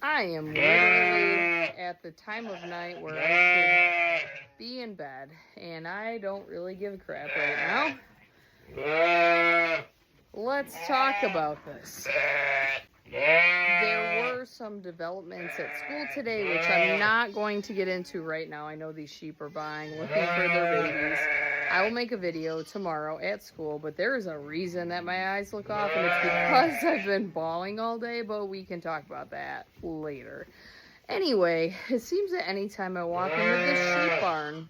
I am literally at the time of night where I should be in bed, and I don't really give a crap right now. Let's talk about this. There were some developments at school today, which I'm not going to get into right now. I know these sheep are buying, looking for their babies. I will make a video tomorrow at school, but there is a reason that my eyes look off, and it's because I've been bawling all day, but we can talk about that later. Anyway, it seems that anytime I walk into this sheep barn,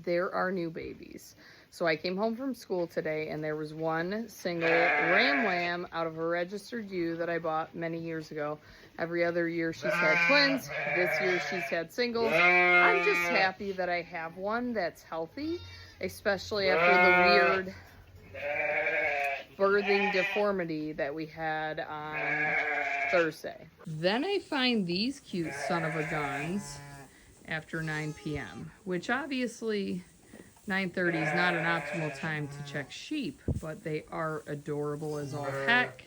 there are new babies. So I came home from school today, and there was one single ram lamb out of a registered ewe that I bought many years ago. Every other year she's had twins. This year she's had singles. I'm just happy that I have one that's healthy, especially after the weird birthing deformity that we had on Thursday. Then I find these cute son of a guns after 9 p.m., which obviously 9:30 is not an optimal time to check sheep, but they are adorable as all heck,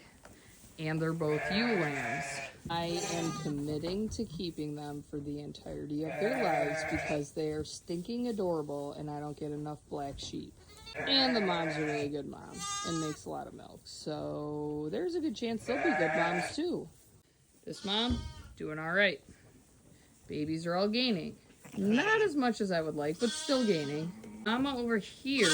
and they're both ewe lambs. I am committing to keeping them for the entirety of their lives because they are stinking adorable, and I don't get enough black sheep. And the mom's a really good mom and makes a lot of milk, so there's a good chance they'll be good moms too. This mom, doing all right. Babies are all gaining. Not as much as I would like, but still gaining. Mama over here,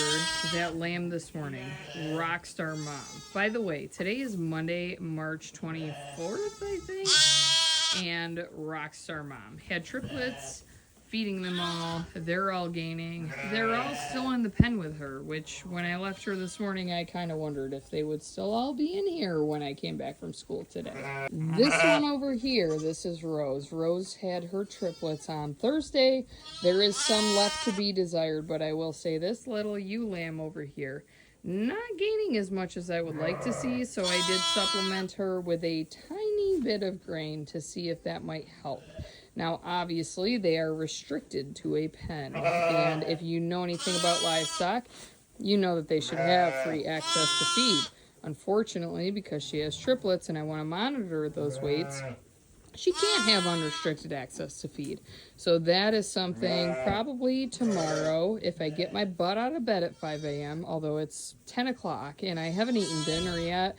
that lamb this morning, Rockstar Mom. By the way, today is Monday, March 24th, I think. And Rockstar Mom had triplets, feeding them all. They're all gaining. They're all still in the pen with her, which when I left her this morning, I kind of wondered if they would still all be in here when I came back from school today. This one over here, this is Rose. Rose had her triplets on Thursday. There is some left to be desired, but I will say this little ewe lamb over here, not gaining as much as I would like to see, so I did supplement her with a tiny bit of grain to see if that might help. Now, obviously, they are restricted to a pen, and if you know anything about livestock, you know that they should have free access to feed. Unfortunately, because she has triplets and I want to monitor those weights, she can't have unrestricted access to feed. So that is something probably tomorrow, if I get my butt out of bed at 5 a.m., although it's 10 o'clock and I haven't eaten dinner yet,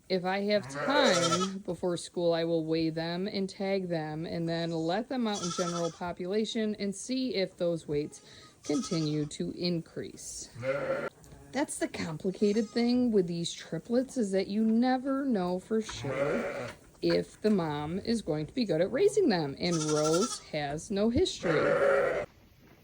if I have time before school, I will weigh them and tag them and then let them out in general population and see if those weights continue to increase. That's the complicated thing with these triplets, is that you never know for sure if the mom is going to be good at raising them, and Rose has no history.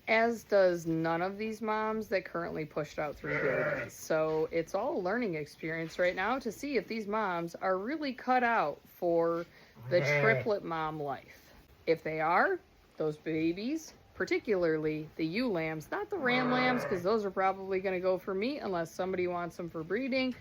As does none of these moms that currently pushed out 3 babies. So it's all a learning experience right now to see if these moms are really cut out for the triplet mom life. If they are, those babies, particularly the ewe lambs, not the ram lambs, because those are probably going to go for meat unless somebody wants them for breeding.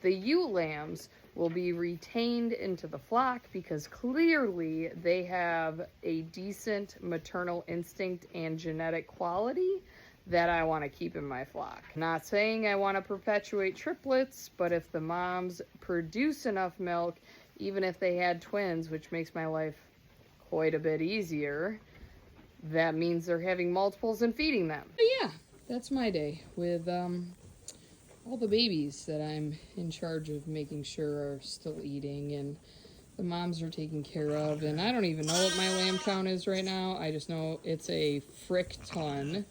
The ewe lambs will be retained into the flock because clearly they have a decent maternal instinct and genetic quality that I want to keep in my flock. Not saying I want to perpetuate triplets, but if the moms produce enough milk, even if they had twins, which makes my life quite a bit easier, that means they're having multiples and feeding them. But yeah, that's my day with all the babies that I'm in charge of making sure are still eating and the moms are taken care of. And I don't even know what my lamb count is right now. I just know it's a frick ton.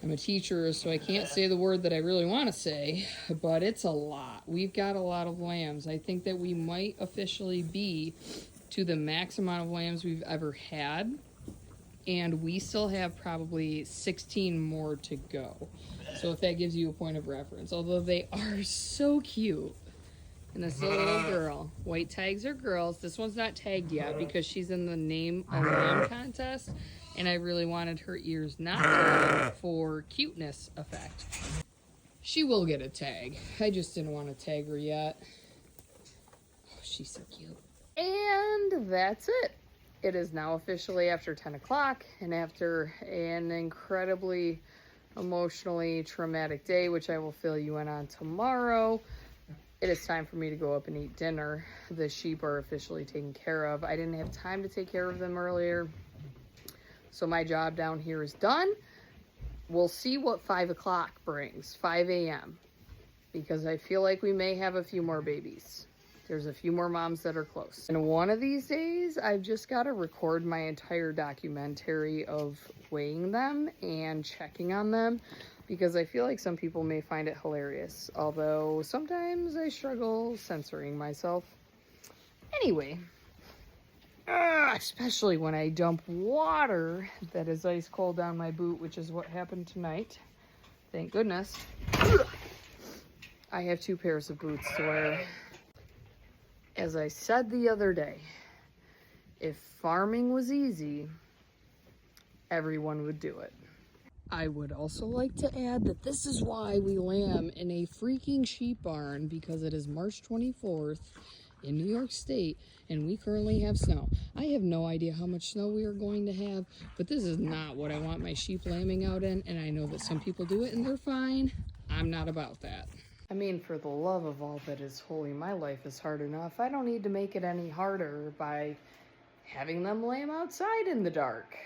I'm a teacher, so I can't say the word that I really want to say, but it's a lot. We've got a lot of lambs. I think that we might officially be to the max amount of lambs we've ever had, and we still have probably 16 more to go. So if that gives you a point of reference, although they are so cute. And this little girl, white tags are girls. This one's not tagged yet because she's in the name a lamb contest, and I really wanted her ears not tagged for cuteness effect. She will get a tag. I just didn't want to tag her yet. Oh, she's so cute. And that's it. It is now officially after 10 o'clock, and after an incredibly emotionally traumatic day, which I will fill you in on tomorrow, it is time for me to go up and eat dinner. The sheep are officially taken care of. I didn't have time to take care of them earlier, so my job down here is done. We'll see what 5 o'clock brings, 5 a.m., because I feel like we may have a few more babies. There's a few more moms that are close. And one of these days, I've just got to record my entire documentary of weighing them and checking on them, because I feel like some people may find it hilarious, although sometimes I struggle censoring myself. Anyway, especially when I dump water that is ice cold down my boot, which is what happened tonight. Thank goodness. I have 2 pairs of boots to wear. As I said the other day, if farming was easy, everyone would do it. I would also like to add that this is why we lamb in a freaking sheep barn, because it is March 24th in New York State and we currently have snow. I have no idea how much snow we are going to have, but this is not what I want my sheep lambing out in, and I know that some people do it and they're fine. I'm not about that. I mean, for the love of all that is holy, my life is hard enough. I don't need to make it any harder by having them lamb outside in the dark.